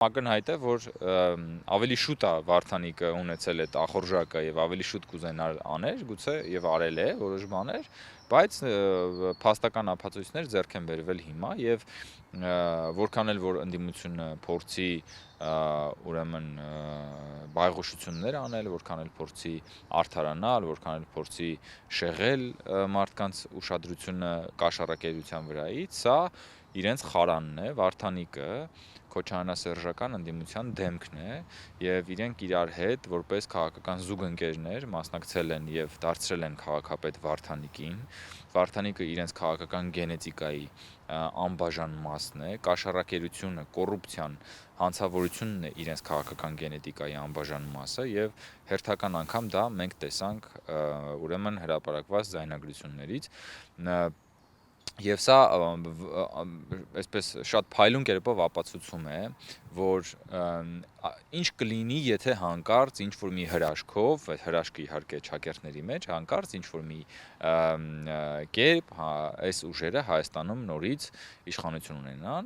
Ակնհայտ է, որ ավելի շուտ է Վարդանիկը ունեցել այդ ախորժակը եւ ավելի շուտ կուզենար աներ, գուցե եւ արել է որոշ բաներ, բայց փաստական ապացույցներ ձեռք են բերվել հիմա եւ որքան էլ որ ընդդիմությունը փորձի ուրեմն բայղուշություններ անել, որքան էլ փորձի արդարանալ, որքան էլ փորձի շեղել մարդկանց ուշադրությունը կաշառակերության վրայից, սա իրենց խարանն է, Վարդանիկը քոչարյանասերժական ընդդիմության դեմքն է եւ իրենք իրար հետ որպես քաղաքական զուգընկերներ մասնակցել են եւ դարձրել են քաղաքապետ Վարդանիկին։ Վարդանիկը իրենց քաղաքական գենետիկայի անբաժան մասն է, կաշառակերությունը, կոռուպցիան, հանցավորությունն է իրենց քաղաքական գենետիկայի անբաժան մասը եւ հերթական անգամ դա մենք տեսանք ուրեմն հրապարակված ձայնագրություններից Եվ սա այսպես շատ փայլուն կերպով ապացուցում է, որ ինչ կլինի, եթե հանկարծ ինչ-որ մի հրաշքով, այդ հրաշքը իհարկե ճակերտների մեջ, հանկարծ ինչ-որ մի կերպ այս ուժերը Հայաստանում նորից իշխանություն ունենան